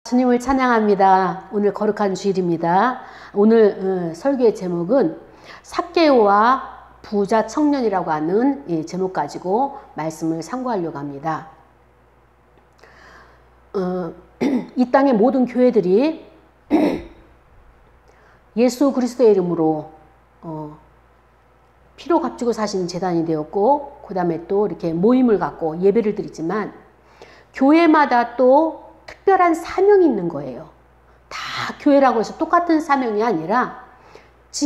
주님을 찬양합니다. 오늘 거룩한 주일입니다. 오늘 설교의 제목은 삭개오와 부자 청년이라고 하는 제목 가지고 말씀을 상고하려고 합니다. 이 땅의 모든 교회들이 예수 그리스도의 이름으로 피로 값주고 사신 재단이 되었고, 그 다음에 또 이렇게 모임을 갖고 예배를 드리지만 교회마다 또 특별한 사명이 있는 거예요. 다 교회라고 해서 똑같은 사명이 아니라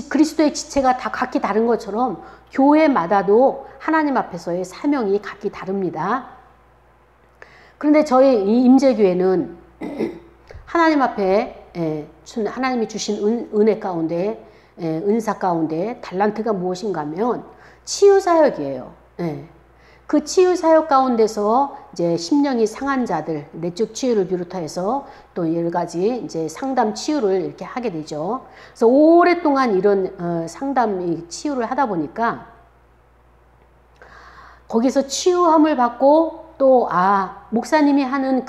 그리스도의 지체가 다 각기 다른 것처럼 교회마다도 하나님 앞에서의 사명이 각기 다릅니다. 그런데 저희 이 임재교회는 하나님 앞에 하나님이 주신 은혜 가운데, 은사 가운데 달란트가 무엇인가 하면 치유사역이에요. 그 치유사역 가운데서 이제 심령이 상한 자들, 내적 치유를 비롯해서 또 여러 가지 이제 상담 치유를 이렇게 하게 되죠. 그래서 오랫동안 이런 상담 치유를 하다 보니까 거기서 치유함을 받고 또 목사님이 하는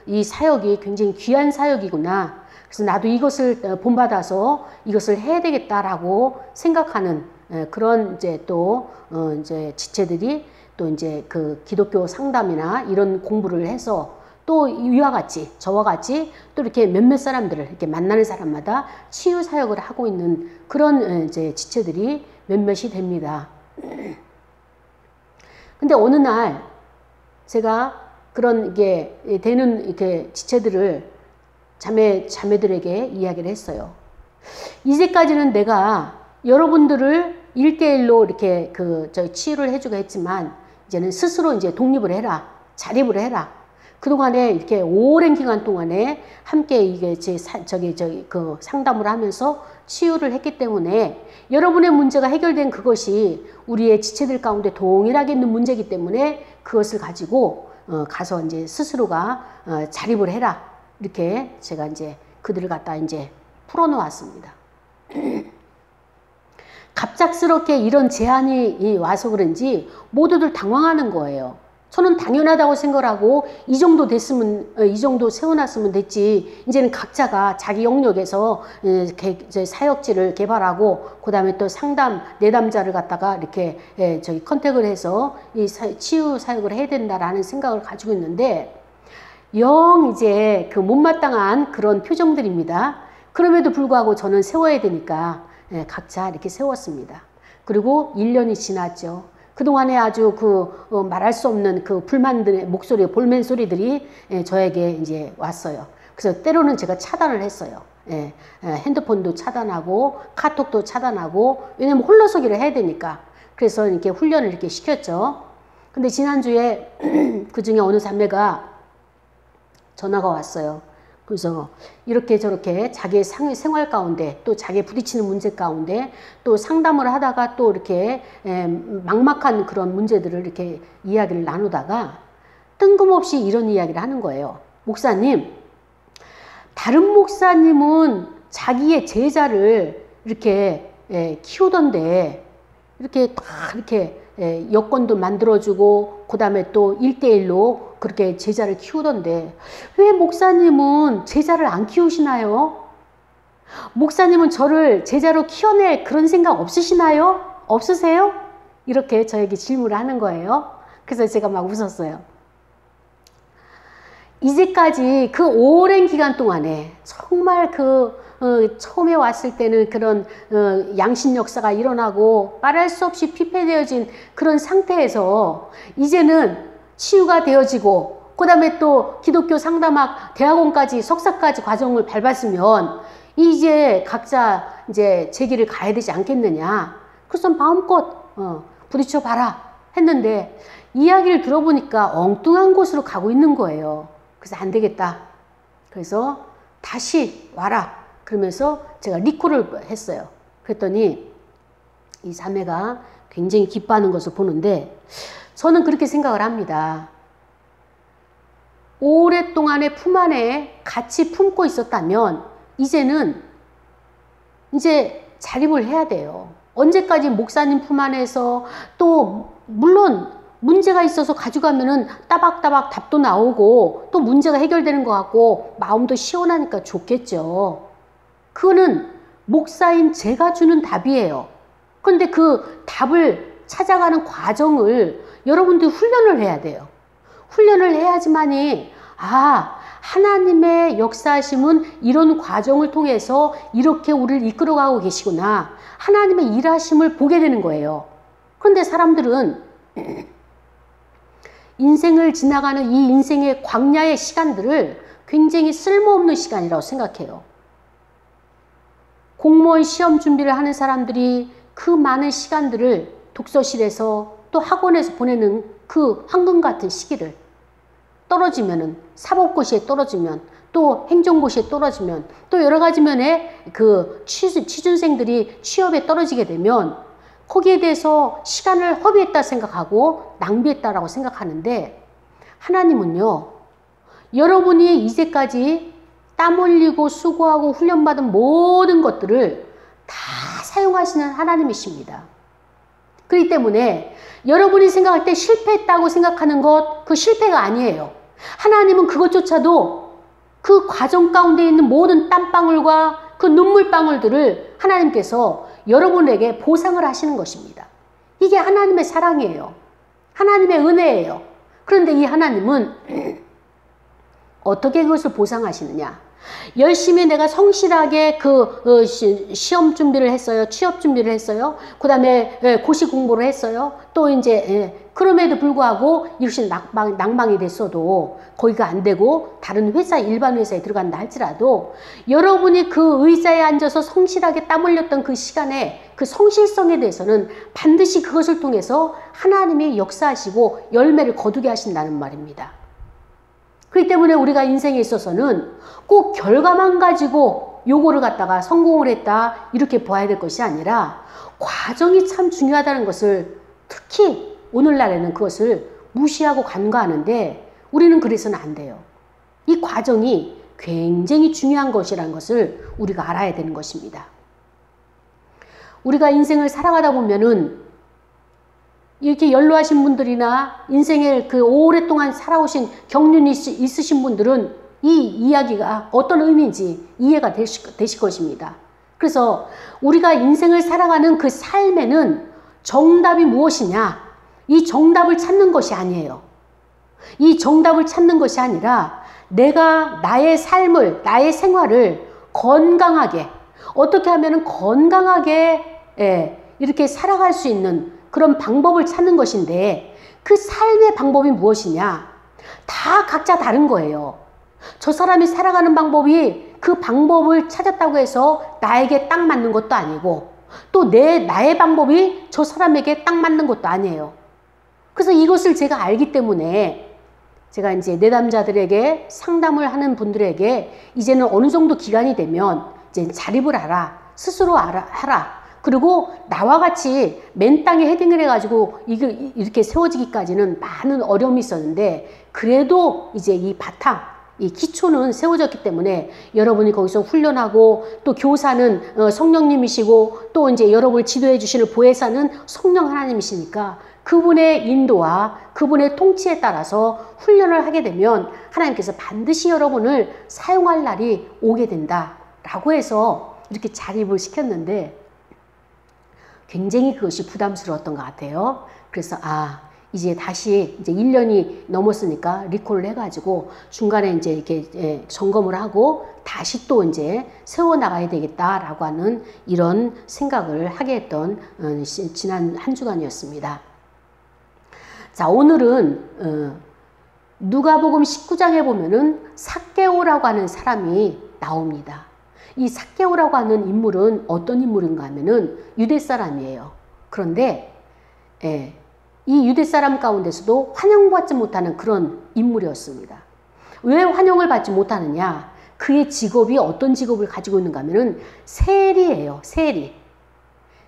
이 사역이 굉장히 귀한 사역이구나. 그래서 나도 이것을 본받아서 이것을 해야 되겠다라고 생각하는 그런 이제 또 이제 지체들이 또 이제 그 기독교 상담이나 이런 공부를 해서 또 이와 같이 저와 같이 또 이렇게 몇몇 사람들을 이렇게 만나는 사람마다 치유 사역을 하고 있는 그런 이제 지체들이 몇몇이 됩니다. 근데 어느 날 제가 그런 게 되는 이렇게 지체들을 자매들에게 이야기를 했어요. 이제까지는 내가 여러분들을 1대1로 이렇게 치유를 해주고 했지만 이제는 스스로 이제 독립을 해라. 자립을 해라. 그동안에 이렇게 오랜 기간 동안에 함께 이게 상담을 하면서 치유를 했기 때문에 여러분의 문제가 해결된 그것이 우리의 지체들 가운데 동일하게 있는 문제이기 때문에 그것을 가지고 가서 이제 스스로가 자립을 해라. 이렇게 제가 이제 그들을 갖다 이제 풀어놓았습니다. 갑작스럽게 이런 제안이 와서 그런지 모두들 당황하는 거예요. 저는 당연하다고 생각을 하고 이 정도 됐으면, 이 정도 세워놨으면 됐지. 이제는 각자가 자기 영역에서 사역지를 개발하고 그 다음에 또 상담 내담자를 갖다가 이렇게 컨택을 해서 이 치유 사역을 해야 된다라는 생각을 가지고 있는데 영 이제 그 못마땅한 그런 표정들입니다. 그럼에도 불구하고 저는 세워야 되니까 각자 이렇게 세웠습니다. 그리고 1년이 지났죠. 그동안에 아주 말할 수 없는 그 불만들의 목소리, 볼멘 소리들이 저에게 이제 왔어요. 그래서 때로는 제가 차단을 했어요. 핸드폰도 차단하고 카톡도 차단하고, 왜냐면 홀로서기를 해야 되니까. 그래서 이렇게 훈련을 이렇게 시켰죠. 근데 지난주에 그 중에 어느 자매가 전화가 왔어요. 그래서 이렇게 저렇게 자기의 생활 가운데 또 자기의 부딪히는 문제 가운데 또 상담을 하다가 또 이렇게 막막한 그런 문제들을 이렇게 이야기를 나누다가 뜬금없이 이런 이야기를 하는 거예요. 목사님, 다른 목사님은 자기의 제자를 이렇게 키우던데 이렇게 다 이렇게 여건도 만들어주고 그 다음에 또 1대1로 그렇게 제자를 키우던데 왜 목사님은 제자를 안 키우시나요? 목사님은 저를 제자로 키워낼 그런 생각 없으시나요? 없으세요? 이렇게 저에게 질문을 하는 거예요. 그래서 제가 막 웃었어요. 이제까지 그 오랜 기간 동안에 정말 처음에 왔을 때는 그런 양신 역사가 일어나고 말할 수 없이 피폐되어진 그런 상태에서 이제는 치유가 되어지고 그 다음에 또 기독교 상담학 대학원까지 석사까지 과정을 밟았으면 이제 각자 이제 제 길을 가야 되지 않겠느냐. 그래서 마음껏 부딪혀 봐라 했는데 이야기를 들어보니까 엉뚱한 곳으로 가고 있는 거예요. 그래서 안 되겠다. 그래서 다시 와라. 그러면서 제가 리콜을 했어요. 그랬더니 이 자매가 굉장히 기뻐하는 것을 보는데 저는 그렇게 생각을 합니다. 오랫동안의 품 안에 같이 품고 있었다면 이제는 자립을 해야 돼요. 언제까지 목사님 품 안에서 또 물론 문제가 있어서 가져가면은 따박따박 답도 나오고 또 문제가 해결되는 것 같고 마음도 시원하니까 좋겠죠. 그거는 목사인 제가 주는 답이에요. 그런데 그 답을 찾아가는 과정을 여러분들이 훈련을 해야 돼요. 훈련을 해야지만이 하나님의 역사하심은 이런 과정을 통해서 이렇게 우리를 이끌어가고 계시구나. 하나님의 일하심을 보게 되는 거예요. 그런데 사람들은 인생을 지나가는 이 인생의 광야의 시간들을 굉장히 쓸모없는 시간이라고 생각해요. 공무원 시험 준비를 하는 사람들이 그 많은 시간들을 독서실에서 또 학원에서 보내는 그 황금 같은 시기를 떨어지면은 사법고시에 떨어지면 또 행정고시에 떨어지면 또 여러 가지 면에 그 취준생들이 취업에 떨어지게 되면 거기에 대해서 시간을 허비했다 생각하고 낭비했다라고 생각하는데 하나님은요, 여러분이 이제까지 땀 흘리고 수고하고 훈련받은 모든 것들을 다 사용하시는 하나님이십니다. 그렇기 때문에 여러분이 생각할 때 실패했다고 생각하는 것, 그 실패가 아니에요. 하나님은 그것조차도 그 과정 가운데 있는 모든 땀방울과 그 눈물방울들을 하나님께서 여러분에게 보상을 하시는 것입니다. 이게 하나님의 사랑이에요. 하나님의 은혜예요. 그런데 이 하나님은 어떻게 그것을 보상하시느냐? 열심히 내가 성실하게 시험 준비를 했어요. 취업 준비를 했어요. 그 다음에 고시 공부를 했어요. 또 이제 그럼에도 불구하고 이것이 낭망이 됐어도 거기가 안 되고 다른 회사, 일반 회사에 들어간다 할지라도 여러분이 그 의자에 앉아서 성실하게 땀 흘렸던 그 시간에 그 성실성에 대해서는 반드시 그것을 통해서 하나님이 역사하시고 열매를 거두게 하신다는 말입니다. 그렇기 때문에 우리가 인생에 있어서는 꼭 결과만 가지고 요거를 갖다가 성공을 했다 이렇게 봐야 될 것이 아니라 과정이 참 중요하다는 것을 특히 오늘날에는 그것을 무시하고 간과하는데 우리는 그래서는 안 돼요. 이 과정이 굉장히 중요한 것이라는 것을 우리가 알아야 되는 것입니다. 우리가 인생을 살아가다 보면은 이렇게 연로하신 분들이나 인생을 그 오랫동안 살아오신 경륜이 있으신 분들은 이 이야기가 어떤 의미인지 이해가 되실 것입니다. 그래서 우리가 인생을 살아가는 그 삶에는 정답이 무엇이냐? 이 정답을 찾는 것이 아니에요. 이 정답을 찾는 것이 아니라 내가 나의 삶을, 나의 생활을 건강하게, 어떻게 하면 건강하게 이렇게 살아갈 수 있는 그런 방법을 찾는 것인데 그 삶의 방법이 무엇이냐? 다 각자 다른 거예요. 저 사람이 살아가는 방법이 그 방법을 찾았다고 해서 나에게 딱 맞는 것도 아니고 또 나의 방법이 저 사람에게 딱 맞는 것도 아니에요. 그래서 이것을 제가 알기 때문에 제가 이제 내담자들에게 상담을 하는 분들에게 이제는 어느 정도 기간이 되면 이제 자립을 하라, 스스로 하라. 그리고 나와 같이 맨 땅에 헤딩을 해가지고 이렇게 세워지기까지는 많은 어려움이 있었는데 그래도 이제 이 바탕, 이 기초는 세워졌기 때문에 여러분이 거기서 훈련하고 또 교사는 성령님이시고 또 이제 여러분을 지도해 주시는 보혜사는 성령 하나님이시니까 그분의 인도와 그분의 통치에 따라서 훈련을 하게 되면 하나님께서 반드시 여러분을 사용할 날이 오게 된다라고 해서 이렇게 자립을 시켰는데 굉장히 그것이 부담스러웠던 것 같아요. 그래서 이제 다시 이제 1년이 넘었으니까 리콜을 해가지고 중간에 이제 이렇게 점검을 하고 다시 또 이제 세워나가야 되겠다라고 하는 이런 생각을 하게 했던 지난 한 주간이었습니다. 자, 오늘은 누가복음 19장에 보면은 삭개오라고 하는 사람이 나옵니다. 이 삭개오라고 하는 인물은 어떤 인물인가 하면은 유대 사람이에요. 그런데 이 유대 사람 가운데서도 환영받지 못하는 그런 인물이었습니다. 왜 환영을 받지 못하느냐? 그의 직업이 어떤 직업을 가지고 있는가 하면은 세리예요. 세리.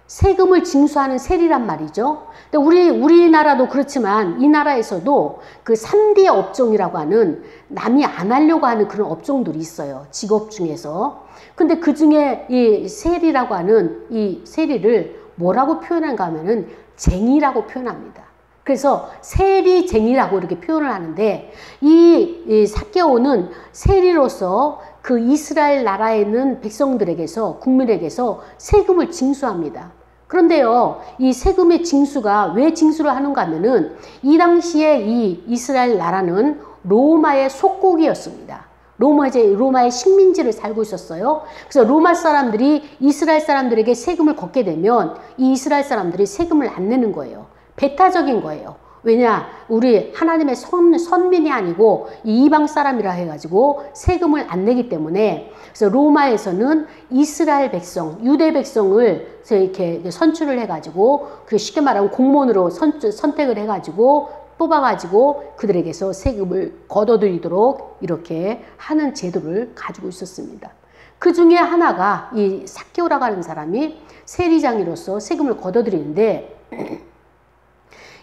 세금을 징수하는 세리란 말이죠. 근데 우리나라도 그렇지만 이 나라에서도 그 3D 업종이라고 하는 남이 안 하려고 하는 그런 업종들이 있어요. 직업 중에서. 근데 그 중에 이 세리라고 하는 이 세리를 뭐라고 표현한가 하면은 쟁이라고 표현합니다. 그래서 세리쟁이라고 이렇게 표현을 하는데 이 삭개오는 세리로서 그 이스라엘 나라에 있는 백성들에게서 국민에게서 세금을 징수합니다. 그런데요, 이 세금의 징수가 왜 징수를 하는가 하면은 이 당시에 이 이스라엘 나라는 로마의 속국이었습니다. 로마의 식민지를 살고 있었어요. 그래서 로마 사람들이 이스라엘 사람들에게 세금을 걷게 되면 이 이스라엘 사람들이 세금을 안 내는 거예요. 배타적인 거예요. 왜냐? 우리 하나님의 선민이 아니고 이방 사람이라 해가지고 세금을 안 내기 때문에, 그래서 로마에서는 이스라엘 백성, 유대 백성을 이렇게 선출을 해가지고, 쉽게 말하면 공무원으로 선택을 해가지고 뽑아가지고 그들에게서 세금을 걷어들이도록 이렇게 하는 제도를 가지고 있었습니다. 그 중에 하나가 이 삭개오라고 하는 사람이 세리장이로서 세금을 걷어들이는데,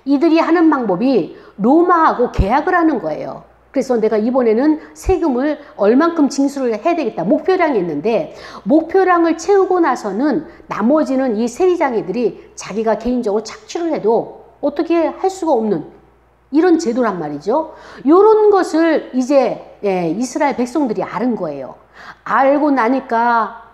이들이 하는 방법이 로마하고 계약을 하는 거예요. 그래서 내가 이번에는 세금을 얼만큼 징수를 해야 되겠다. 목표량이 있는데 목표량을 채우고 나서는 나머지는 이 세리장이들이 자기가 개인적으로 착취를 해도 어떻게 할 수가 없는 이런 제도란 말이죠. 이런 것을 이제 이스라엘 백성들이 아는 거예요. 알고 나니까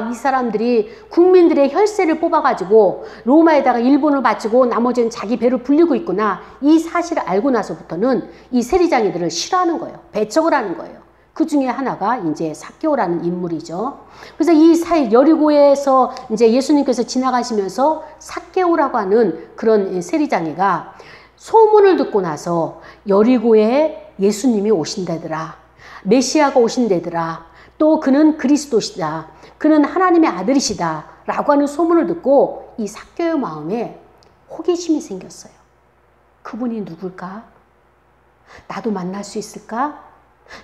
이 사람들이 국민들의 혈세를 뽑아가지고 로마에다가 일본을 바치고 나머지는 자기 배를 불리고 있구나. 이 사실을 알고 나서부터는 이 세리장이들을 싫어하는 거예요. 배척을 하는 거예요. 그 중에 하나가 이제 삭개오라는 인물이죠. 그래서 이 여리고에서 이제 예수님께서 지나가시면서 삭개오라고 하는 그런 세리장이가 소문을 듣고 나서 여리고에 예수님이 오신다더라. 메시아가 오신다더라. 또 그는 그리스도시다. 그는 하나님의 아들이시다. 라고 하는 소문을 듣고 이 삭개오의 마음에 호기심이 생겼어요. 그분이 누굴까? 나도 만날 수 있을까?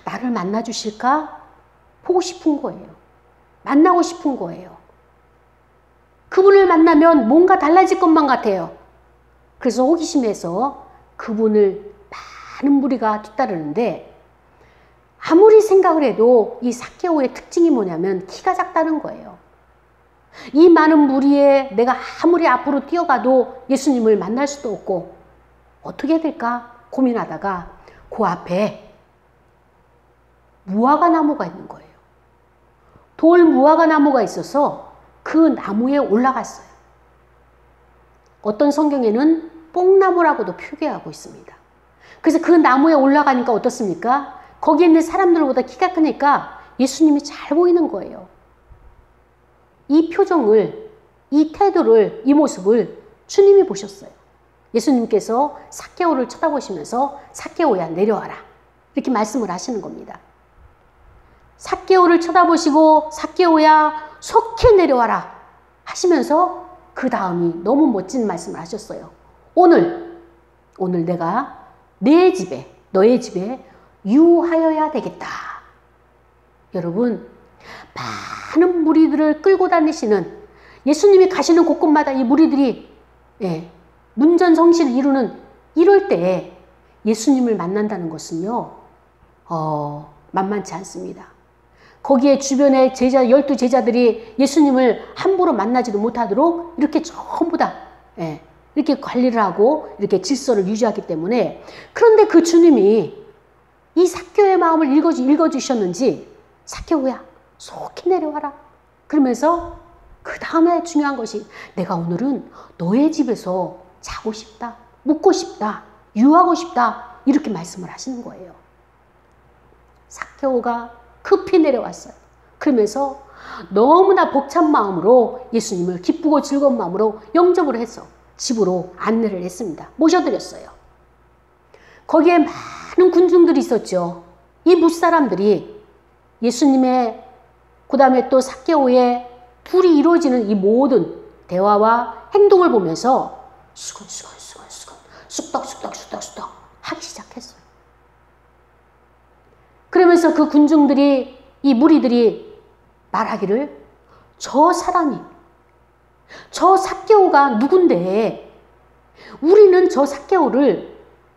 나를 만나 주실까? 보고 싶은 거예요. 만나고 싶은 거예요. 그분을 만나면 뭔가 달라질 것만 같아요. 그래서 호기심에서 그분을 많은 무리가 뒤따르는데, 아무리 생각을 해도 이 삭개오의 특징이 뭐냐면 키가 작다는 거예요. 이 많은 무리에 내가 아무리 앞으로 뛰어가도 예수님을 만날 수도 없고 어떻게 해야 될까 고민하다가 그 앞에 무화과 나무가 있는 거예요. 돌 무화과 나무가 있어서 그 나무에 올라갔어요. 어떤 성경에는 뽕나무라고도 표기하고 있습니다. 그래서 그 나무에 올라가니까 어떻습니까? 거기에 있는 사람들보다 키가 크니까 예수님이 잘 보이는 거예요. 이 표정을, 이 태도를, 이 모습을 주님이 보셨어요. 예수님께서 삭개오를 쳐다보시면서 삭개오야 내려와라. 이렇게 말씀을 하시는 겁니다. 삭개오를 쳐다보시고 삭개오야 속히 내려와라 하시면서 그 다음이 너무 멋진 말씀을 하셨어요. 오늘 내가 내 집에, 너의 집에 유하여야 되겠다. 여러분, 많은 무리들을 끌고 다니시는 예수님이 가시는 곳곳마다 이 무리들이 문전성시를 이루는 이럴 때 예수님을 만난다는 것은요, 만만치 않습니다. 거기에 주변에 12제자들이 예수님을 함부로 만나지도 못하도록 이렇게 전부 다 이렇게 관리를 하고 이렇게 질서를 유지하기 때문에, 그런데 그 주님이 이 삭개오의 마음을 읽어주셨는지 삭개오야 속히 내려와라. 그러면서 그 다음에 중요한 것이 내가 오늘은 너의 집에서 자고 싶다, 묵고 싶다, 유하고 싶다 이렇게 말씀을 하시는 거예요. 삭개오가 급히 내려왔어요. 그러면서 너무나 벅찬 마음으로 예수님을 기쁘고 즐거운 마음으로 영접을 해서 집으로 안내를 했습니다. 모셔드렸어요. 거기에 많은 군중들이 있었죠. 이 무사람들이 예수님의 그 다음에 또 삭개오의 둘이 이루어지는 이 모든 대화와 행동을 보면서 수근수근 쑥덕 하기 시작했어요. 그러면서 그 군중들이, 이 무리들이 말하기를 저 사람이, 저 삭개오가 누군데 우리는 저 삭개오를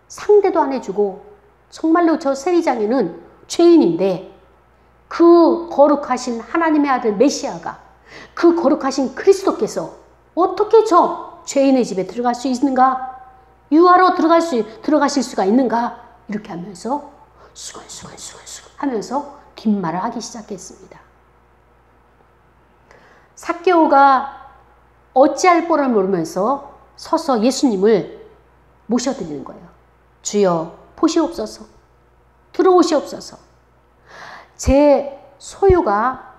상대도 안 해주고 정말로 저 세리장에는 죄인인데 그 거룩하신 하나님의 아들 메시아가, 그 거룩하신 그리스도께서 어떻게 저 죄인의 집에 들어갈 수 있는가? 유하로 들어가실 수가 있는가? 이렇게 하면서 수근수근 하면서 뒷말을 하기 시작했습니다. 삭개오가 어찌할 뻔을 모르면서 서서 예수님을 모셔드리는 거예요. 주여 보시옵소서. 들어오시옵소서. 제 소유가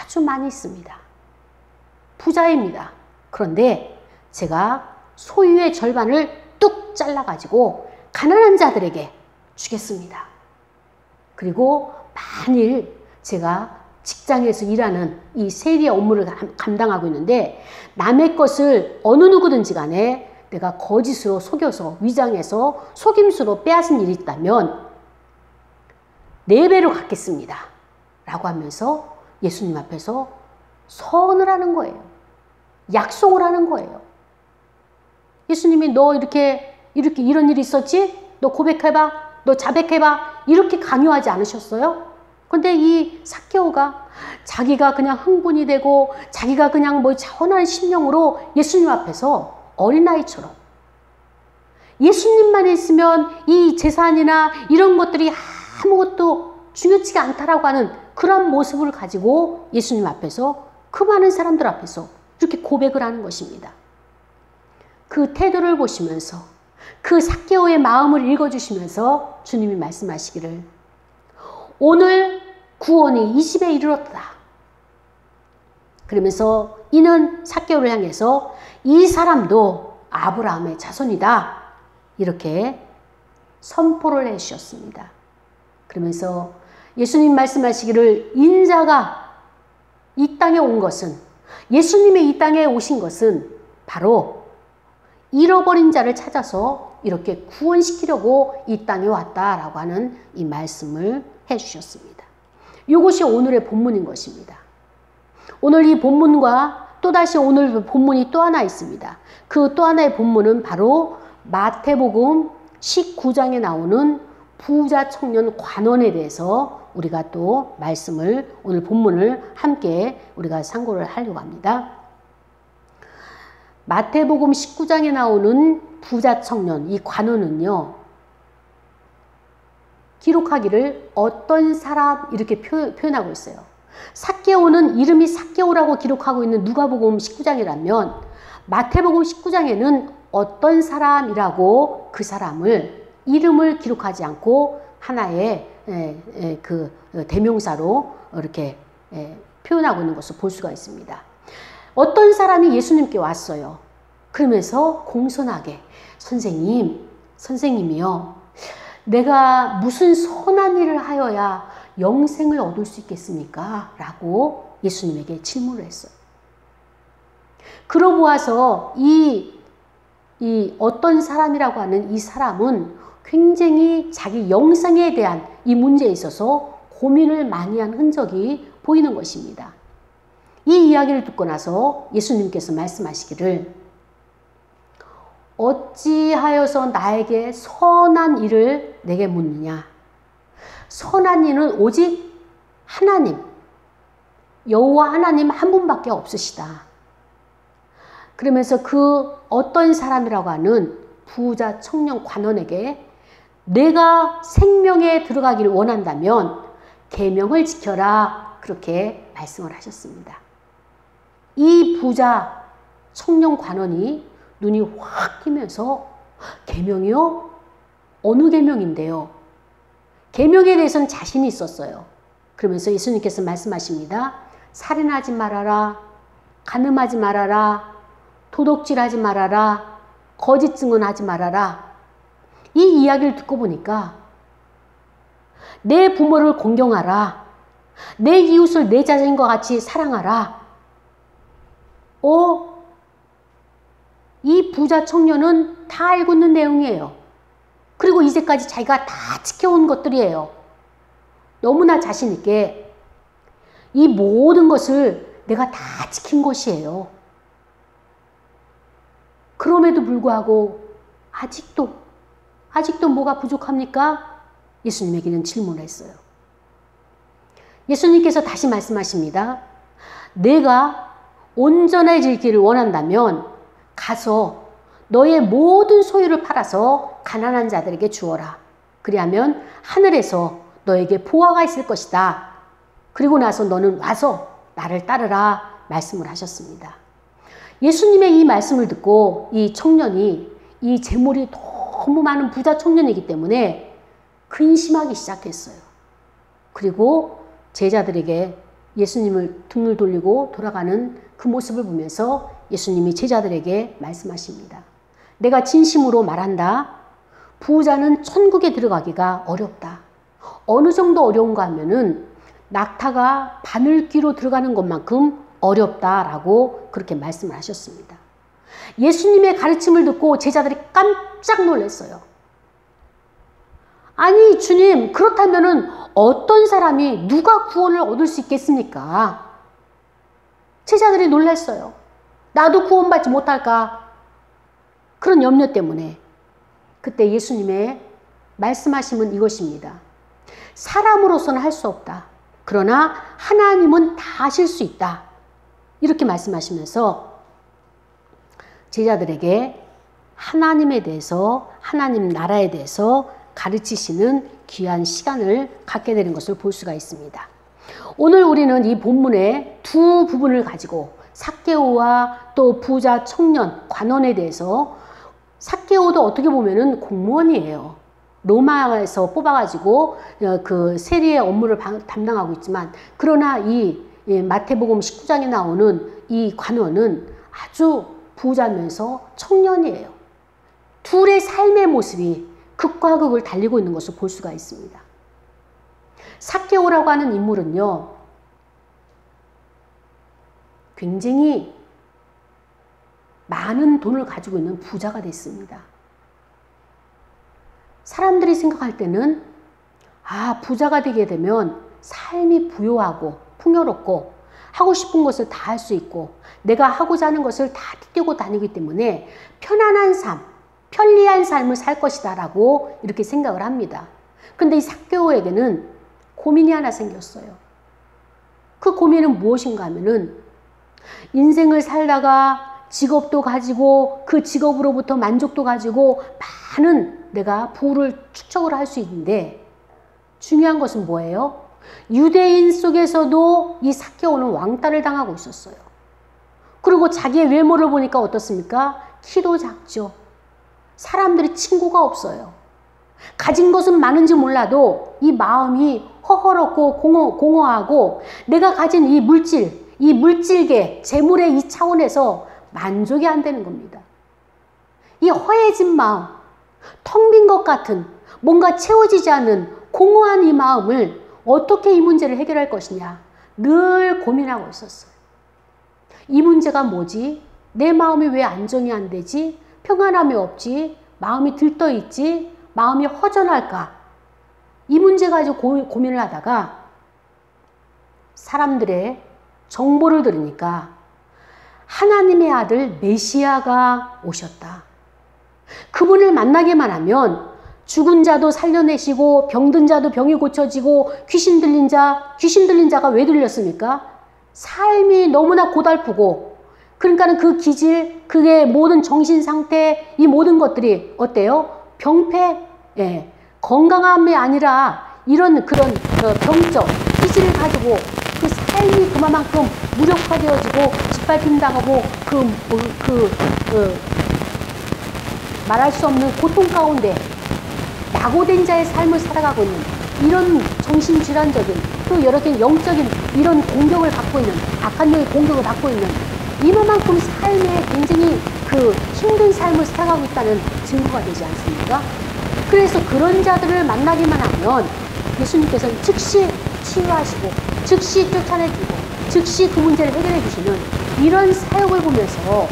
아주 많이 있습니다. 부자입니다. 그런데 제가 소유의 절반을 뚝 잘라가지고 가난한 자들에게 주겠습니다. 그리고 만일 제가 직장에서 일하는 이 세리 업무를 감당하고 있는데 남의 것을 어느 누구든지 간에 내가 거짓으로 속여서 위장해서 속임수로 빼앗은 일이 있다면 4배로 갚겠습니다. 라고 하면서 예수님 앞에서 선을 하는 거예요. 약속을 하는 거예요. 예수님이 너 이렇게 이런 일이 있었지? 너 고백해봐. 너 자백해봐. 이렇게 강요하지 않으셨어요? 근데 이 삭개오가 자기가 그냥 흥분이 되고 자기가 그냥 뭐 자원한 심령으로 예수님 앞에서 어린아이처럼 예수님만 있으면 이 재산이나 이런 것들이 아무것도 중요치가 않다라고 하는 그런 모습을 가지고 예수님 앞에서 그 많은 사람들 앞에서 이렇게 고백을 하는 것입니다. 그 태도를 보시면서 그 삭개오의 마음을 읽어주시면서 주님이 말씀하시기를 오늘 구원이 이 집에 이르렀다. 그러면서 이는 삭개오를 향해서 이 사람도 아브라함의 자손이다. 이렇게 선포를 해주셨습니다. 그러면서 예수님 말씀하시기를 인자가 이 땅에 온 것은 예수님의 이 땅에 오신 것은 바로 잃어버린 자를 찾아서 이렇게 구원시키려고 이 땅에 왔다라고 하는 이 말씀을 해주셨습니다. 이것이 오늘의 본문인 것입니다. 오늘 이 본문과 또다시 오늘 본문이 또 하나 있습니다. 그 또 하나의 본문은 바로 마태복음 19장에 나오는 부자 청년 관원에 대해서 우리가 또 말씀을 오늘 본문을 함께 우리가 상고를 하려고 합니다. 마태복음 19장에 나오는 부자 청년 이 관원은요. 기록하기를 어떤 사람 이렇게 표현하고 있어요. 삭개오는 이름이 삭개오라고 기록하고 있는 누가복음 19장이라면 마태복음 19장에는 어떤 사람이라고 그 사람을 이름을 기록하지 않고 하나의 그 대명사로 이렇게 표현하고 있는 것을 볼 수가 있습니다. 어떤 사람이 예수님께 왔어요. 그러면서 공손하게 선생님이요. 내가 무슨 선한 일을 하여야 영생을 얻을 수 있겠습니까? 라고 예수님에게 질문을 했어요. 그러고와서 이 어떤 사람이라고 하는 이 사람은 굉장히 자기 영생에 대한 이 문제에 있어서 고민을 많이 한 흔적이 보이는 것입니다. 이 이야기를 듣고 나서 예수님께서 말씀하시기를 어찌하여서 나에게 선한 일을 내게 묻느냐. 선한 일은 오직 하나님, 여호와 하나님 한 분밖에 없으시다. 그러면서 그 어떤 사람이라고 하는 부자 청년 관원에게 내가 생명에 들어가기를 원한다면 계명을 지켜라. 그렇게 말씀을 하셨습니다. 이 부자 청년 관원이 눈이 확 뜨면서 계명이요? 어느 계명인데요? 계명에 대해서는 자신이 있었어요. 그러면서 예수님께서 말씀하십니다. 살인하지 말아라. 간음하지 말아라. 도둑질하지 말아라. 거짓 증언하지 말아라. 이 이야기를 듣고 보니까 내 부모를 공경하라. 내 이웃을 내 자신과 같이 사랑하라. 이 부자 청년은 다 알고 있는 내용이에요. 그리고 이제까지 자기가 다 지켜온 것들이에요. 너무나 자신 있게 이 모든 것을 내가 다 지킨 것이에요. 그럼에도 불구하고 아직도 뭐가 부족합니까? 예수님에게는 질문을 했어요. 예수님께서 다시 말씀하십니다. 내가 온전해지기를 원한다면 가서 너의 모든 소유를 팔아서 가난한 자들에게 주어라. 그리하면 하늘에서 너에게 보화가 있을 것이다. 그리고 나서 너는 와서 나를 따르라 말씀을 하셨습니다. 예수님의 이 말씀을 듣고 이 청년이 이 재물이 너무 많은 부자 청년이기 때문에 근심하기 시작했어요. 그리고 제자들에게 예수님을 등을 돌리고 돌아가는 그 모습을 보면서 예수님이 제자들에게 말씀하십니다. 내가 진심으로 말한다. 부자는 천국에 들어가기가 어렵다. 어느 정도 어려운가 하면은 낙타가 바늘귀로 들어가는 것만큼 어렵다라고 그렇게 말씀을 하셨습니다. 예수님의 가르침을 듣고 제자들이 깜짝 놀랐어요. 아니 주님, 그렇다면은 어떤 사람이 누가 구원을 얻을 수 있겠습니까? 제자들이 놀랐어요. 나도 구원받지 못할까? 그런 염려 때문에. 그때 예수님의 말씀하심은 이것입니다. 사람으로서는 할 수 없다. 그러나 하나님은 다 하실 수 있다. 이렇게 말씀하시면서 제자들에게 하나님에 대해서, 하나님 나라에 대해서 가르치시는 귀한 시간을 갖게 되는 것을 볼 수가 있습니다. 오늘 우리는 이 본문의 두 부분을 가지고 삭개오와 또 부자 청년 관원에 대해서, 삭개오도 어떻게 보면은 공무원이에요. 로마에서 뽑아가지고 그 세리의 업무를 담당하고 있지만, 그러나 이 마태복음 19장에 나오는 이 관원은 아주 부자면서 청년이에요. 둘의 삶의 모습이 극과 극을 달리고 있는 것을 볼 수가 있습니다. 삭개오라고 하는 인물은요, 굉장히 많은 돈을 가지고 있는 부자가 됐습니다. 사람들이 생각할 때는 부자가 되게 되면 삶이 부유하고 풍요롭고 하고 싶은 것을 다 할 수 있고 내가 하고자 하는 것을 다 띄고 다니기 때문에 편안한 삶, 편리한 삶을 살 것이다 라고 이렇게 생각을 합니다. 그런데 이 삭개오에게는 고민이 하나 생겼어요. 그 고민은 무엇인가 하면은 인생을 살다가 직업도 가지고 그 직업으로부터 만족도 가지고 많은 내가 부를 축적을 할 수 있는데, 중요한 것은 뭐예요? 유대인 속에서도 이 삭개오는 왕따를 당하고 있었어요. 그리고 자기의 외모를 보니까 어떻습니까? 키도 작죠. 사람들이 친구가 없어요. 가진 것은 많은지 몰라도 이 마음이 허허럽고 공허하고 내가 가진 이 물질계, 재물의 이 차원에서 만족이 안 되는 겁니다. 이 허해진 마음, 텅 빈 것 같은 뭔가 채워지지 않는 공허한 이 마음을 어떻게 이 문제를 해결할 것이냐 늘 고민하고 있었어요. 이 문제가 뭐지? 내 마음이 왜 안정이 안 되지? 평안함이 없지? 마음이 들떠있지? 마음이 허전할까? 이 문제 가지고 고민을 하다가 사람들의 정보를 들으니까 하나님의 아들 메시아가 오셨다. 그분을 만나기만 하면 죽은 자도 살려내시고 병든 자도 병이 고쳐지고 귀신 들린 자가 왜 들렸습니까? 삶이 너무나 고달프고, 그러니까는 그 기질, 그게 모든 정신 상태, 이 모든 것들이 어때요? 병폐, 건강함이 아니라 이런 그런 병적 기질을 가지고 그 삶이 그만큼 무력화되어지고 짓밟힘당하고 말할 수 없는 고통 가운데 낙오된 자의 삶을 살아가고 있는 이런 정신질환적인 또 여러 개 영적인 이런 공격을 받고 있는, 악한 영의 공격을 받고 있는 이만큼 삶에 굉장히 그 힘든 삶을 살아가고 있다는 증거가 되지 않습니까? 그래서 그런 자들을 만나기만 하면 예수님께서는 즉시 치유하시고 즉시 쫓아내주고 즉시 그 문제를 해결해 주시는 이런 사역을 보면서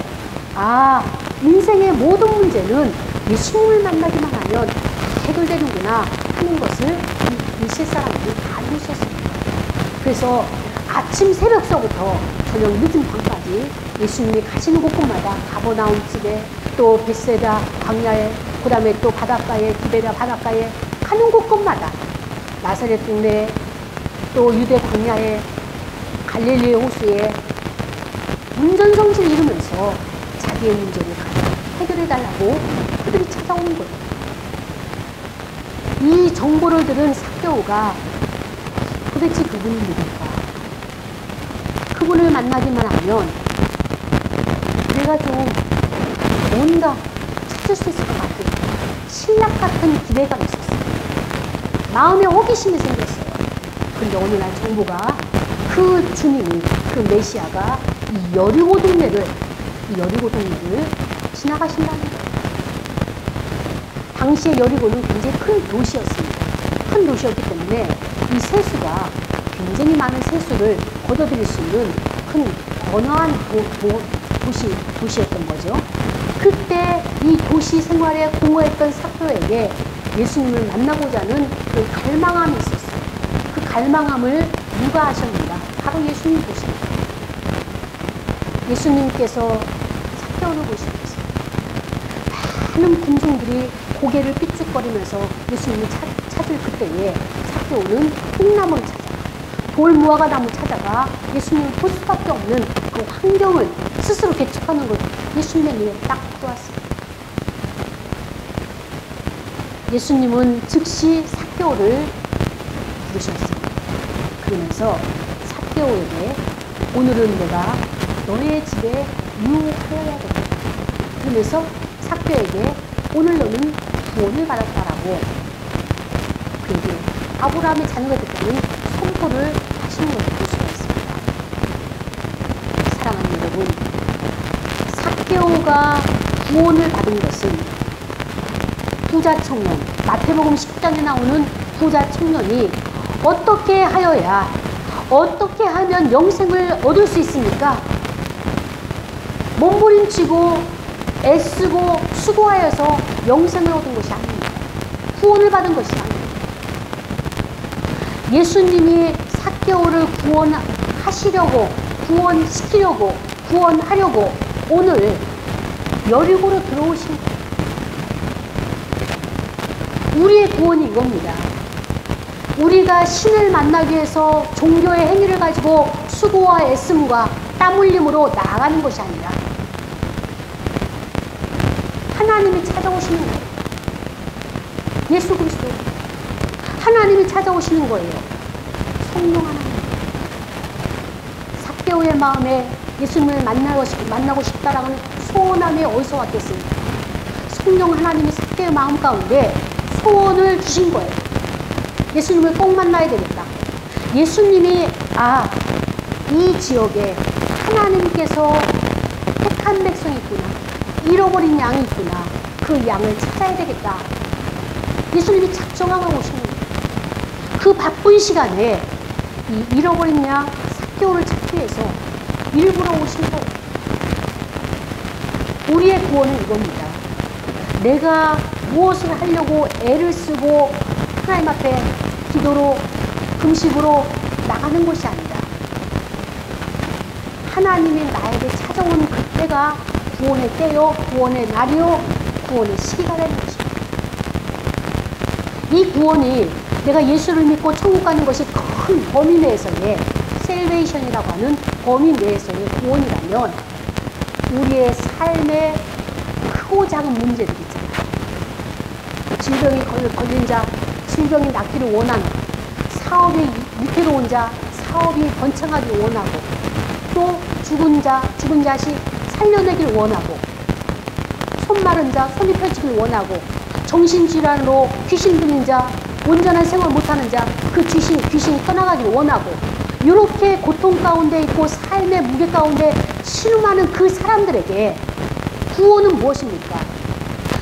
인생의 모든 문제는 예수님을 만나기만 하면 해결되는구나 하는 것을 이 실사람들이 다 알으셨습니다. 그래서 아침 새벽서부터 저녁 늦은 밤까지 예수님이 가시는 곳곳마다 가버나움 집에 또 벳세다 광야에 그 다음에 또 바닷가에 디베랴 바닷가에 가는 곳곳마다 나사렛 동네에 또 유대 광야에 갈릴리 호수에 운전성지를 이루면서 자기의 문제를 해결해달라고 그들이 찾아오는 거예요. 이 정보를 들은 삭개오가 도대체 그분이 누굴까? 그분을 만나기만 하면 내가 좀 뭔가 찾을 수 있을 것 같아요. 신락 같은 기대감이 있었어요. 마음에 호기심이 생겼어요. 근데 어느 날 정보가 그 주님이, 그 메시아가 이 여리고 동네를 지나가신다는 거예요. 당시에 여리고는 굉장히 큰 도시였습니다. 큰 도시였기 때문에 이 세수가 굉장히 많은 세수를 걷어들일 수 있는 큰 번화한 도시였던 거죠. 그때 이 도시 생활에 공허했던 삭개오에게 예수님을 만나고자 하는 그 갈망함이 있었어요. 그 갈망함을 누가 하셨는가? 바로 예수님 보십니다. 예수님께서 삭개오를 보시면서 많은 군중들이 고개를 삐죽거리면서 예수님을 찾을 그때에 삭개오는 통나무를 찾아가, 돌무화과 나무 찾아가 예수님을 볼 수밖에 없는 그 환경을 스스로 개척하는 걸 예수님의 눈에 딱 들어왔습니다. 예수님은 즉시 삭개오를 부르셨습니다. 그러면서 삭개오에게 오늘은 내가 너의 집에 유하여야 된다. 그러면서 삭개오에게 오늘 너는 구원을 받았다라고 그에게 아브라함의 자녀가 됐다는 선포를 하시는 것을 볼 수가 있습니다. 사랑하는 여러분, 삭개오가 구원을 받은 것은 부자 청년, 마태복음 10장에 나오는 부자 청년이 어떻게 하여야, 어떻게 하면 영생을 얻을 수 있습니까? 몸부림치고 애쓰고 수고하여서 영생을 얻은 것이 아닙니다. 구원을 받은 것이 아닙니다. 예수님이 삭개오를 구원하시려고, 구원시키려고, 구원하려고 오늘 여리고로 들어오신 거예요. 우리의 구원이 이겁니다. 우리가 신을 만나기 위해서 종교의 행위를 가지고 수고와 애씀과 땀 흘림으로 나아가는 것이 아니라 하나님이 찾아오시는 거예요. 예수 그리스도 하나님이 찾아오시는 거예요. 성령 하나님. 삭개오의 마음에 예수님을 만나고 싶다라는 소원함이 어디서 왔겠습니까? 성령 하나님이 삭개오의 마음 가운데 소원을 주신 거예요. 예수님을 꼭 만나야 되겠다. 예수님이 이 지역에 하나님께서 택한 백성이 있구나. 잃어버린 양이 있구나. 그 양을 찾아야 되겠다. 예수님이 작정하고 오시는 거예요. 그 바쁜 시간에 이 잃어버린 양 삭개오를 찾기 위해서 일부러 오신 거예요. 우리의 구원은 이겁니다. 내가 무엇을 하려고 애를 쓰고 하나님 앞에 기도로 금식으로 나가는 것이 아니라 하나님이 나에게 찾아오는 그때가 구원의 때요, 구원의 날이요, 구원의 시기가 되는 것입니다. 이 구원이 내가 예수를 믿고 천국 가는 것이 큰 범위 내에서의 셀베이션이라고 하는 범위 내에서의 구원이라면 우리의 삶에 크고 작은 문제들이 있잖아요. 질병이 걸린 자, 질병이 낫기를 원하는, 사업이 위태로운 자, 사업이 번창하기를 원하고, 또 죽은 자식 살려내길 원하고, 손 마른 자 손이 펴지길 원하고, 정신질환으로 귀신 들린 자, 온전한 생활 못하는 자, 그 귀신이 떠나가길 원하고, 이렇게 고통 가운데 있고 삶의 무게 가운데 신음하는 그 사람들에게 구원은 무엇입니까?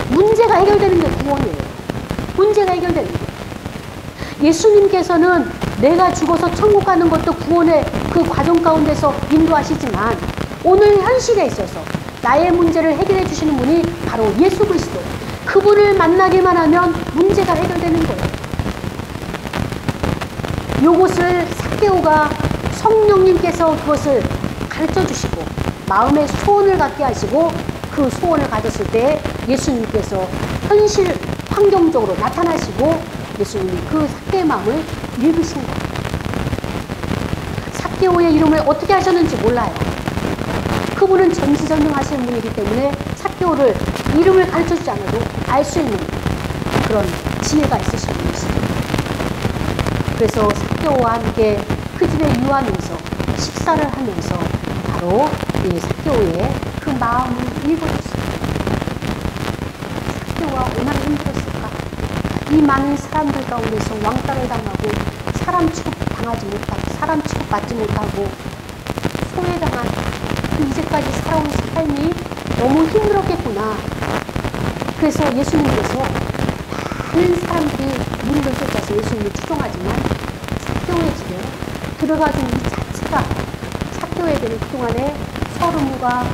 문제가 해결되는 게 구원이에요. 문제가 해결되는 게. 예수님께서는 내가 죽어서 천국 가는 것도 구원의 그 과정 가운데서 인도하시지만 오늘 현실에 있어서 나의 문제를 해결해 주시는 분이 바로 예수 그리스도. 그분을 만나기만 하면 문제가 해결되는 거예요. 요것을 삭개오가 성령님께서 그것을 가르쳐 주시고 마음의 소원을 갖게 하시고 그 소원을 가졌을 때 예수님께서 현실 환경적으로 나타나시고 예수님이 그 삭개오의 마음을 읽으신 거예요. 삭개오의 이름을 어떻게 하셨는지 몰라요. 그분은 전지전능하시는 분이기 때문에 삭개오 삭개오를 이름을 가르쳐주지 않아도 알 수 있는 그런 지혜가 있으신 분이시죠. 그래서 삭개오와 함께 그 집에 유하면서 식사를 하면서 바로 이 삭개오의 그 마음을 읽어줬습니다. 삭개오가 얼마나 힘들었을까? 이 많은 사람들 가운데서 왕따를 당하고 사람 취급당하지 못하고 사람 취급받지 못하고 소외당한 그 이제까지 살아온 삶이 너무 힘들었겠구나. 그래서 예수님께서 많은 사람들이 무리를 쫓아서 예수님을 추종하지만 삭개오의 집에 들어가준 이 자체가 삭개오에게는 그동안의 서름과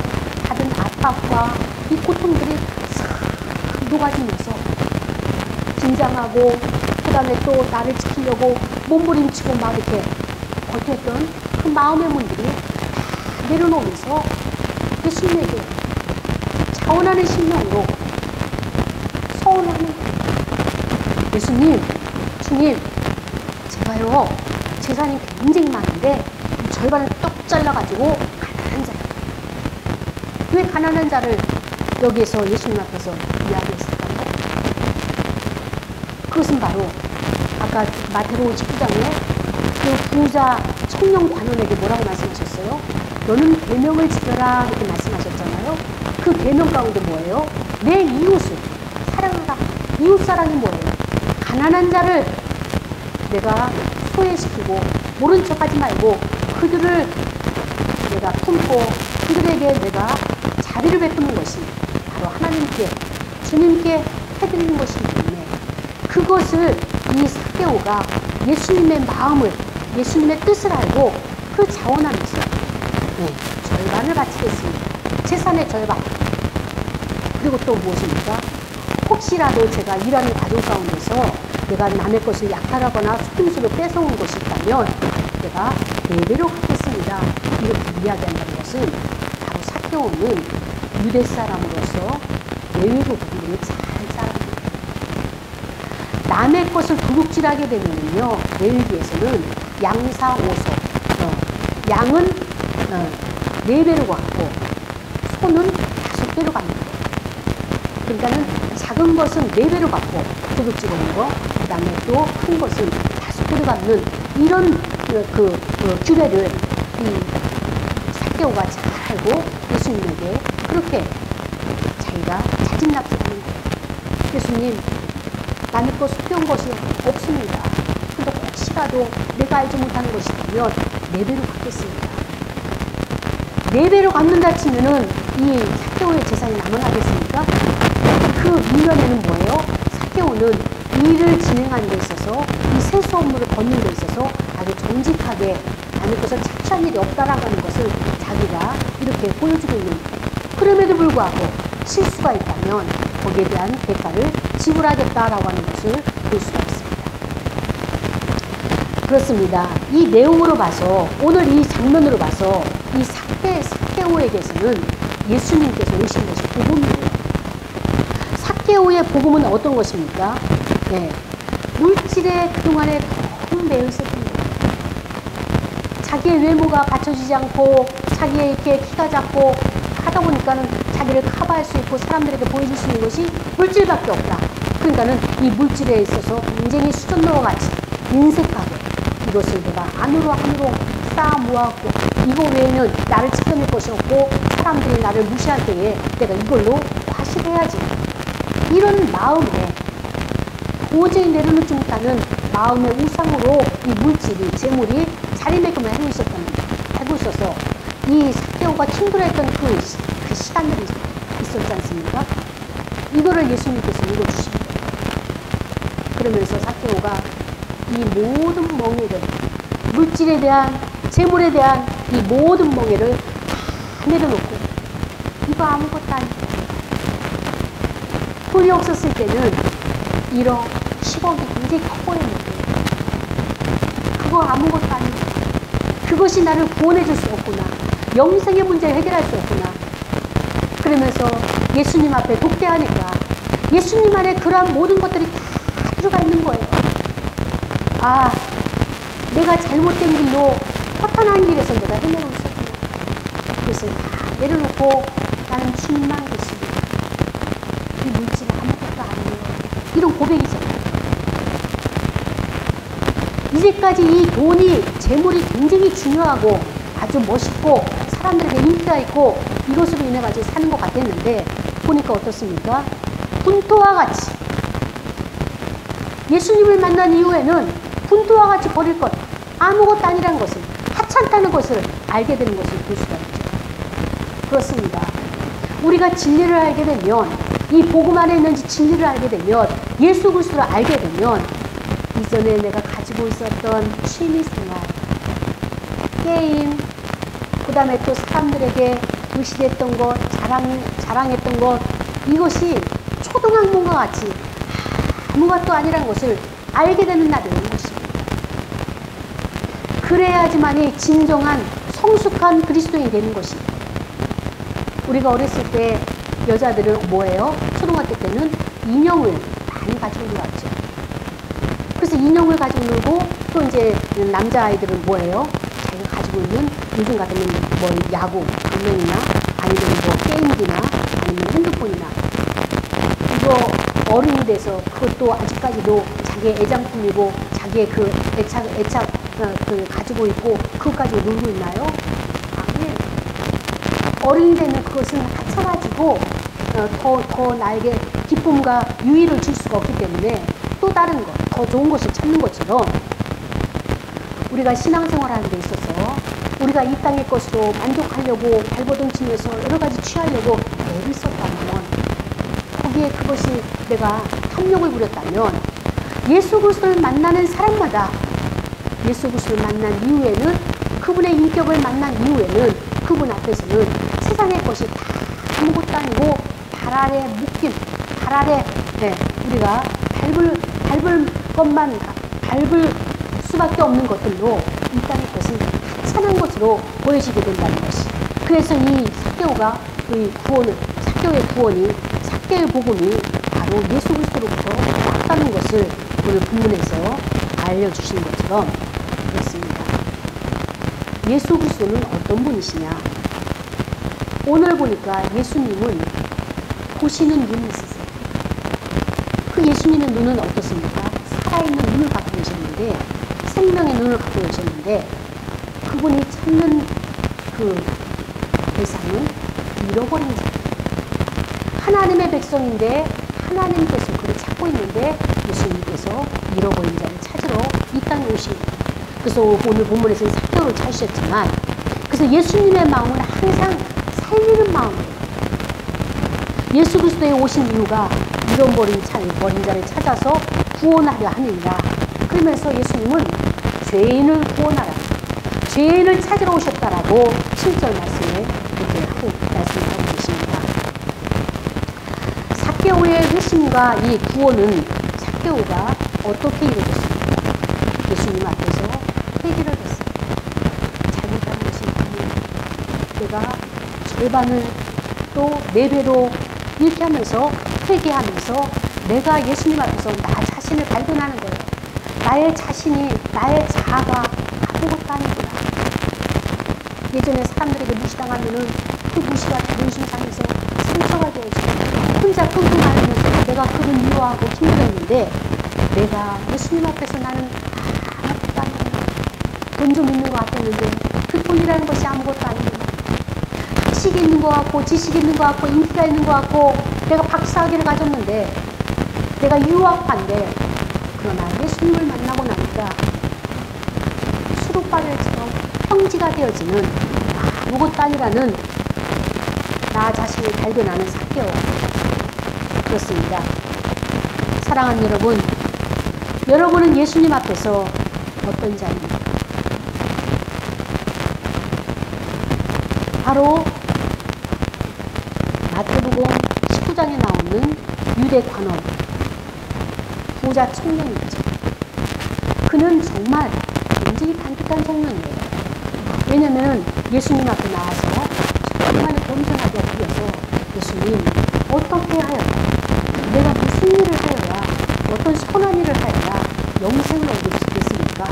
받은 압박과 이 고통들이 싹 녹아지면서 긴장하고 그 다음에 또 나를 지키려고 몸부림치고 막 이렇게 버텼던 그 마음의 문들이 다 내려놓으면서 예수님에게 자원하는 심령으로 서원하는 거예요. 예수님, 주님, 제가요 재산이 굉장히 많은데 절반을 똑 잘라가지고 가난한 자예요. 왜 가난한 자를 여기에서 예수님 앞에서 이야기했을까요? 그것은 바로 아까 마태복음 19장에 그 부자 청년 관원에게 뭐라고 말씀하셨어요? 너는 계명을 지켜라 이렇게 말씀하셨잖아요. 그 계명 가운데 뭐예요? 내 이웃을 사랑하라. 이웃 사랑이 뭐예요? 가난한 자를 내가 소외시키고 모른 척하지 말고 그들을 내가 품고 그들에게 내가 자비를 베푸는 것이 바로 하나님께 주님께 해드리는 것이기 때문에 그것을 이 삭개오가 예수님의 마음을 예수님의 뜻을 알고 그 자원하면서 절반을 바치겠습니다. 재산의 절반. 그리고 또 무엇입니까? 혹시라도 제가 일하는 가족 가운데서 내가 남의 것을 약탈하거나 속임수로 뺏어온 것이 있다면 내가 4배로 갚겠습니다. 이렇게 이야기한다는 것은 바로 삭개오는 유대 사람으로서 레위국 부분을 잘 따릅니다. 남의 것을 도둑질하게 되면요 레위기에서는 양사오소 양은 4배로 갚고 소는 5배로 갚는 거예요. 그러니까는 작은 것은 4배로 갚고 도둑질하는 거, 그 다음에 또 큰 것은 5배로 갚는 이런 규례를 이 삭개오가 잘 알고 예수님에게 그렇게 자기가 자진납득하는 거예요. 예수님, 남의 것 속여온 것이 없습니다. 근데 혹시라도 내가 알지 못하는 것이 있다면 4배로 갚겠습니다. 4배로 갚는다 치면은 이 삭개오의 재산이 남아나겠습니까? 그 이면에는 뭐예요? 삭개오는 일을 진행하는 데 있어서 이 세수 업무를 걷는 데 있어서 아주 정직하게 남의 것을 착취한 일이 없다라고 하는 것을 자기가 이렇게 보여주고 있는 거예요. 그럼에도 불구하고 실수가 있다면 거기에 대한 대가를 지불하겠다라고 하는 것을 볼 수가 있습니다. 그렇습니다. 이 내용으로 봐서 오늘 이 장면으로 봐서 이 삭개오에게서는 예수님께서 오신 것이 복음이에요. 삭개오의 복음은 어떤 것입니까? 물질에 그동안에 너무 매여 있었던 거예요. 자기의 외모가 받쳐지지 않고 자기의 이렇게 키가 작고 하다 보니까는 자기를 커버할 수 있고 사람들에게 보여줄 수 있는 것이 물질밖에 없다. 그러니까는 이 물질에 있어서 굉장히 수전노와 같이 인색하게 이것을 내가 안으로 쌓아 모았고 이거 외에는 나를 지켜낼 것이 없고 사람들이 나를 무시할 때에 내가 이걸로 과시해야지. 이런 마음에 도저히 내려놓지 못하는 마음의 우상으로 이 물질이 재물이 자리매김을 하고 있어서 이 삭개오가 힘들어했던 그 시간들이 있었지 않습니까? 이거를 예수님께서 읽어주십니다. 그러면서 삭개오가 이 모든 멍에를 물질에 대한 재물에 대한 이 모든 멍에를 다 내려놓고 이거 아무것도 아니고 돈이 없었을 때는 1억, 10억이 굉장히 커 보였는데 그거 아무것도 아니고 그것이 나를 구원해 줄 수 없구나. 영생의 문제를 해결할 수 없구나. 그러면서 예수님 앞에 독대하니까 예수님 안에 그러한 모든 것들이 다 들어가 있는 거예요. 아, 내가 잘못된 길로 허탄한 길에서 내가 헤매고 있었구나. 그것을 다 내려놓고 나는 주님만 계십니다. 이 물질은 아무것도 아니에요. 이런 고백이잖아요. 이제까지 이 돈이, 재물이 굉장히 중요하고 아주 멋있고 사람들에게 인기가 있고 이것으로 인해 가지고 사는 것 같았는데 보니까 어떻습니까? 분토와 같이 예수님을 만난 이후에는 분토와 같이 버릴 것, 아무것도 아니라는 것을, 하찮다는 것을 알게 되는 것을 볼 수가 있죠. 그렇습니다. 우리가 진리를 알게 되면, 이 복음 안에 있는지 진리를 알게 되면, 예수 그리스도를 알게 되면 이전에 내가 가지고 있었던 취미생활, 게임, 그 다음에 또 사람들에게 무시됐던 것, 자랑했던 것, 이것이 초등학문과 같이 아무것도 아니라는 것을 알게 되는 날이 오는 것입니다. 그래야지만이 진정한 성숙한 그리스도인이 되는 것입니다. 우리가 어렸을 때 여자들은 뭐예요? 초등학교 때는 인형을 많이 가지고 놀았죠. 그래서 인형을 가지고 놀고 또 이제 남자아이들은 뭐예요? 자기가 가지고 있는 요즘 같으면 뭐 야구, 강면이나 아니면 뭐 게임기나 아니면 핸드폰이나 이거 어른이 돼서 그것도 아직까지도 자기의 애장품이고 자기의 그 애착 그 가지고 있고 그것 가지고 놀고 있나요? 아니, 어른이 되면 그것은 합쳐가지고 더 나에게 기쁨과 유의를 줄 수가 없기 때문에 또 다른 것, 더 좋은 것을 찾는 것처럼 우리가 신앙생활하는 데 있어서 우리가 이 땅의 것으로 만족하려고 발버둥 치면서 여러 가지 취하려고 애를 썼다면 거기에 그것이 내가 탐욕을 부렸다면 예수 그리스도를 만나는 사람마다 예수 그리스도를 만난 이후에는 그분의 인격을 만난 이후에는 그분 앞에서는 세상의 것이 다 아무것도 아니고 발 아래 묶인 발 아래 우리가 밟을 수밖에 없는 것들로 이 땅의 것은 하찮은 것으로 보여지게 된다는 것이. 그래서 이 삭개오가 삭개오의 구원이 삭개오의 복음이 바로 예수 그리스도로부터 왔다는 것을 오늘 본문에서 알려주신 것처럼 그렇습니다. 예수 그리스도는 어떤 분이시냐? 오늘 보니까 예수님은 보시는 눈이 있으세요. 그 예수님의 눈은 어떻습니까? 살아있는 눈을 갖고 계셨는데 생명의 눈을 갖고 계셨는데 그분이 찾는 그 대상은 잃어버린 자. 하나님의 백성인데 하나님께서 그를 찾고 있는데 예수님께서 잃어버린 자를 찾으러 이 땅에 오신 거예요. 그래서 오늘 본문에서는 삭개오를 찾으셨지만 그래서 예수님의 마음은 항상 살리는 마음이에요. 예수 그리스도에 오신 이유가 잃어버린 자를 찾아서 구원하려 하느니라. 그러면서 예수님은 죄인을 구원하라. 죄인을 찾으러 오셨다라고 7절 말씀에 이렇게 말씀하고 계십니다. 삭개오의 회심과 이 구원은 삭개오가 어떻게 이루어졌습니까? 예수님 앞에서 회개를 했어요. 잘못한 것이 아니에요. 내가 절반을 또 4배로 이렇게 하면서 회개하면서 내가 예수님 앞에서 나 자신을 발견하는 거예요. 나의 자신이, 나의 자아가 아무것도 아니구나. 예전에 사람들에게 무시당하면은 그 무시가 자존심 상해서 상처가 되어지고 혼자 끙끙 앓으면서 내가 그를 미워하고 힘들었는데 내가 예수님 앞에서 나는 아무것도 아니구나. 돈 좀 있는 것 같았는데 그 돈이라는 것이 아무것도 아니구나. 지식이 있는 것 같고 지식이 있는 것 같고 인기가 있는 것 같고 내가 박사학위를 가졌는데 내가 유학파인데 그러나 예수님을 만나고 나니까 수룩바늘처럼 평지가 되어지는 아무것도 아니라는 나 자신을 발견하는 삭개오. 그렇습니다. 사랑하는 여러분, 여러분은 예수님 앞에서 어떤 자입니까? 바로 마태복음 19장에 나오는 유대 관원 부자 청년이죠. 그는 정말 굉장히 반듯한 청년이에요. 왜냐면 예수님 앞에 나와서 정말 겸손하게 엎드려서 예수님 어떻게 하여야 내가 무슨 일을 하여야 어떤 선한 일을 하여야 영생을 얻을 수 있겠습니까?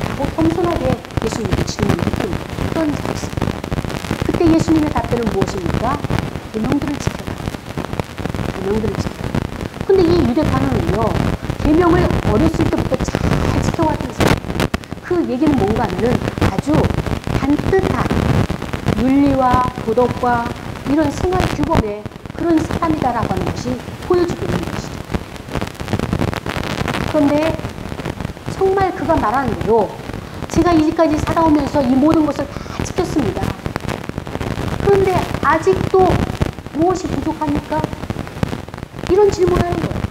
라고 겸손하게 예수님께 질문했던 그런 자였습니다. 그때 예수님의 답변은 무엇입니까? 계명들을 지켜라. 계명들을 지켜요. 근데 이 유대파는요, 계명을 어렸을 때부터 잘 지켜왔던 사람이에요. 그 얘기는 뭔가 하면은 아주 반듯한 윤리와 도덕과 이런 생활 규범의 그런 사람이다라고 하는 것이 보여주고 있는 것이죠. 그런데 정말 그가 말하는 대로 제가 이제까지 살아오면서 이 모든 것을 다 지켰습니다. 그런데 아직도 무엇이 부족합니까? 이런 질문을 하는 거예요.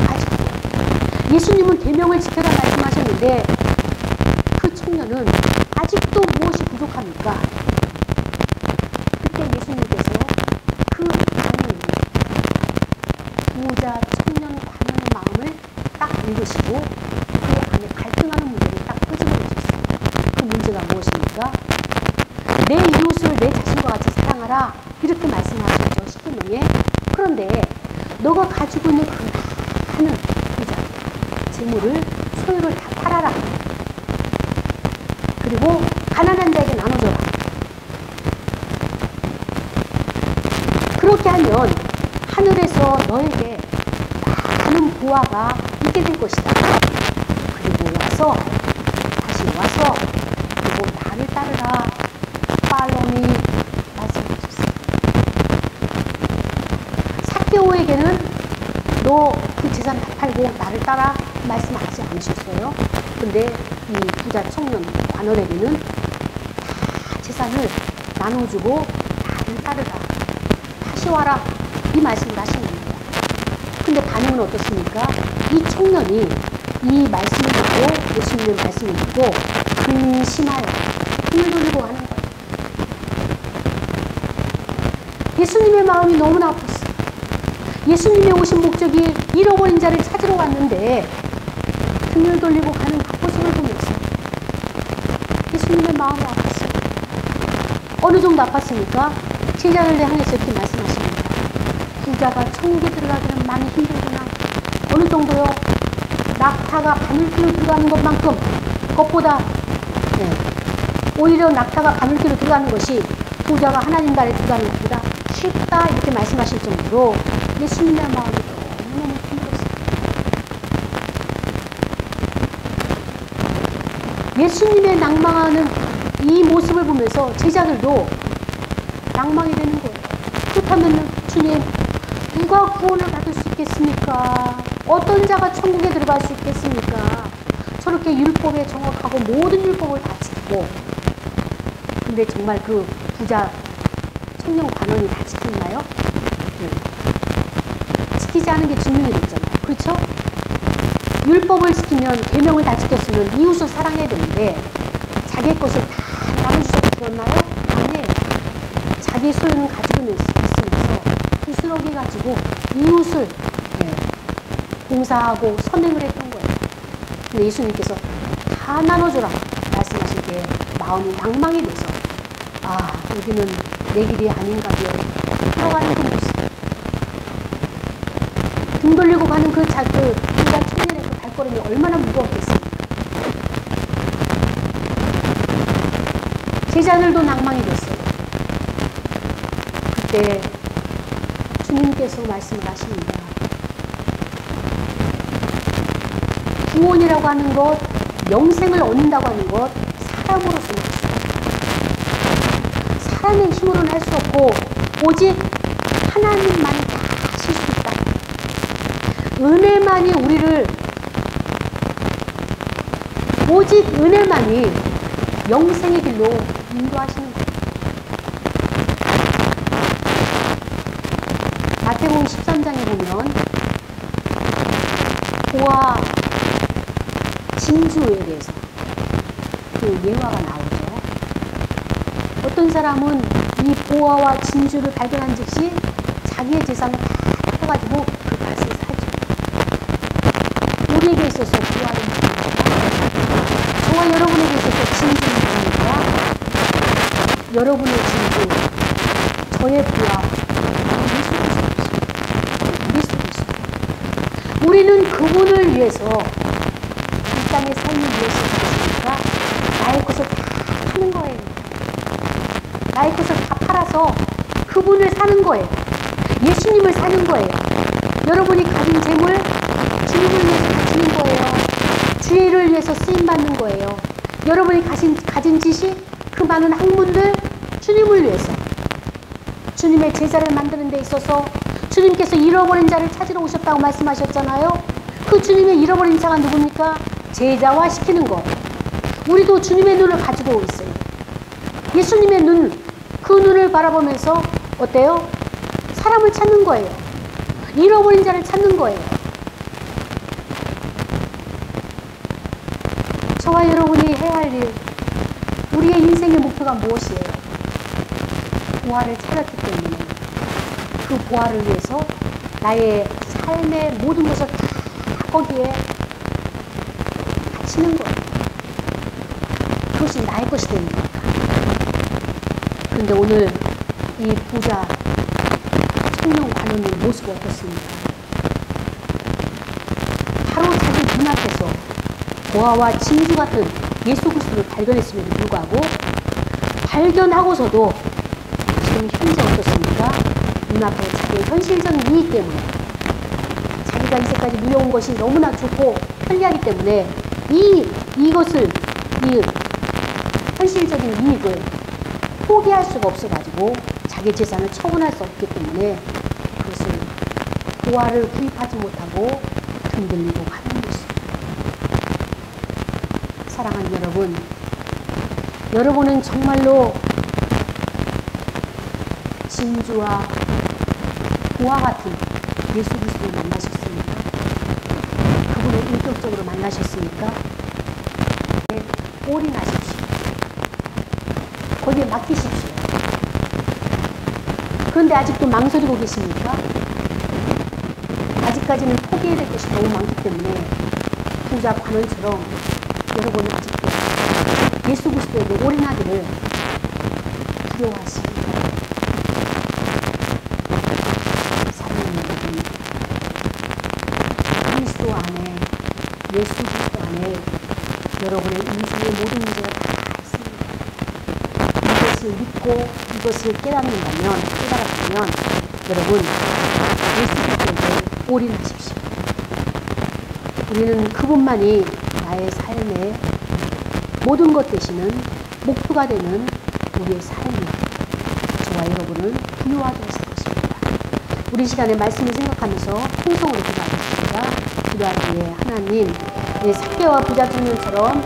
아직도. 예수님은 계명을 지켜라 말씀하셨는데 그 청년은 아직도 무엇이 부족합니까? 그때 예수님께서 그 장면을 부자 청년 관원의 마음을 딱 읽으시고 그 안에 갈등하는 문제를 딱 끄집어내 주셨어요. 그 문제가 무엇입니까? 내 이웃을 내 자신과 같이 사랑하라 이렇게 말씀하셨죠. 10분명에. 그런데 너가 가지고 있는 그 많은 부자 재물을 소유를 다 팔아라. 그리고 가난한 자에게 나눠줘라. 그렇게 하면 하늘에서 너에게 많은 부하가 있게 될 것이다. 그리고 다시 와서 그리고 나를 따르라. 팔로미 말씀하셨어요. 삭개오에게는 너 그 재산 다 팔고 나를 따라 말씀하지 않으셨어요. 근데 이 부자 청년 관원에게는 다 재산을 나눠주고 나를 따르라. 다시 와라. 이 말씀을 하신 겁니다. 근데 반응은 어떻습니까? 이 청년이 이 말씀을 듣고 예수님의 말씀을 듣고 근심하여 힘을 돌리고 하는 거예요. 예수님의 마음이 너무나 아팠어요. 예수님의 오신 목적이 잃어버린 자를 찾으러 왔는데 등을 돌리고 가는 그 모습을 보면서 예수님의 마음이 아팠어요. 어느 정도 아팠습니까? 제자를 향해서 이렇게 말씀하십니다. 부자가 천국에 들어가기는 많이 힘들구나. 어느 정도요? 낙타가 바늘귀로 들어가는 것만큼 그것보다 오히려 낙타가 바늘귀로 들어가는 것이 부자가 하나님 나라에 들어가는 것보다 쉽다 이렇게 말씀하실 정도로 예수님의 마음이 너무너무 힘들었어요. 예수님의 낭망하는 이 모습을 보면서 제자들도 낭망이 되는 거예요. 그렇다면 주님, 누가 구원을 받을 수 있겠습니까? 어떤 자가 천국에 들어갈 수 있겠습니까? 저렇게 율법에 정확하고 모든 율법을 다 지키고 근데 정말 그 부자 청년 관원이 다 지켰나요? 네. 지키지 않은 게 증명이 됐잖아요. 그렇죠? 율법을 지키면 계명을 다 지켰으면 이웃을 사랑해야 되는데 자기 것을 다 나눠주셔서 그랬나요? 아니에요. 자기 소유는 가지고 있으면서 부스러기 가지고 이웃을 봉사하고 선행을 했던 거예요. 근데 예수님께서 다 나눠줘라 말씀하실 때 마음이 낭망이 돼서 아 여기는 내 길이 아닌가요? 들어가는 그 모습. 등 돌리고 가는 그 인간 청년의 그 발걸음이 얼마나 무거웠겠습니까? 제자들도 낭망이 됐어요. 그때 주님께서 말씀을 하십니다. 구원이라고 하는 것, 영생을 얻는다고 하는 것, 사람으로서는 사람의 힘으로는 할 수 없고 오직 하나님만이 다 하실 수 있다. 은혜만이 우리를 오직 은혜만이 영생의 길로 인도하시는 거예요. 마태복음 13장에 보면 보아 진주에 대해서 그 예화가 나오죠. 어떤 사람은 이 보아와 진주를 발견한 즉시 자기의 재산을 다 펴가지고 그 값을 사죠. 우리에게 있어서 보아는 무엇입니까? 저와 여러분에게 있어서 진주는 무엇입니까? 여러분의 진주, 저의 보아, 예수 그리스도. 우리는 그분을 위해서 이 땅의 삶을 위해서 그렇습니까? 나의 것을 다 파는 거예요. 나의 것을 다 팔아서 그분을 사는 거예요. 예수님을 사는 거예요. 여러분이 가진 재물 주님을 위해서 바치는 거예요. 주의를 위해서 쓰임받는 거예요. 여러분이 가진 지식, 그 많은 학문들 주님을 위해서, 주님의 제자를 만드는 데 있어서 주님께서 잃어버린 자를 찾으러 오셨다고 말씀하셨잖아요. 그 주님의 잃어버린 자가 누굽니까? 제자화 시키는 거. 우리도 주님의 눈을 가지고 있어요. 예수님의 눈, 그 눈을 바라보면서 어때요? 사람을 찾는 거예요. 잃어버린 자를 찾는 거예요. 저와 여러분이 해야 할 일, 우리의 인생의 목표가 무엇이에요? 부활을 찾았기 때문에 그 부활을 위해서 나의 삶의 모든 것을 다 거기에 바치는 거예요. 그것이 나의 것이 되는 거니까. 그런데 오늘 이 부자 청년 관원의 모습이 어떻습니까? 바로 자기 눈앞에서 보화와 진주 같은 예수 그리스도를 발견했음에도 불구하고 발견하고서도 지금 현재 어떻습니까? 눈앞에 자기의 현실적인 이익 때문에 자기가 이제까지 누려온 것이 너무나 좋고 편리하기 때문에 이것을 이 현실적인 이익을 포기할 수가 없어가지고 자기 재산을 처분할 수 없기 때문에 그것을 보화를 구입하지 못하고 흔들리고 가는 것입니다. 사랑하는 여러분, 여러분은 정말로 진주와 보화 같은 예수 그리스도를 만나셨습니까? 그분을 인격적으로 만나셨습니까? 올인하십시오. 거기에 맡기십시오. 그런데 아직도 망설이고 계십니까? 아직까지는 포기해야 될 것이 너무 많기 때문에 부자 관원처럼 여러분은 아직도 예수 그리스도에게 올인하기를 두려워하십니다. 사랑하는 여러분, 그리스도 안에, 예수 그리스도 안에 여러분의 인생의 모든 문제가 다 있습니다. 이것을 믿고 이것을 깨닫는다면, 여러분 예수 그리스도에게 올인하십시오. 우리는 그분만이 나의 삶의 모든 것 되시는 목표가 되는 우리의 삶이 저와 여러분을 부유하게 하실 것입니다. 우리 시간에 말씀을 생각하면서 통성으로 기도하겠습니다. 기도할 때에 하나님, 삭개와 부자 청년처럼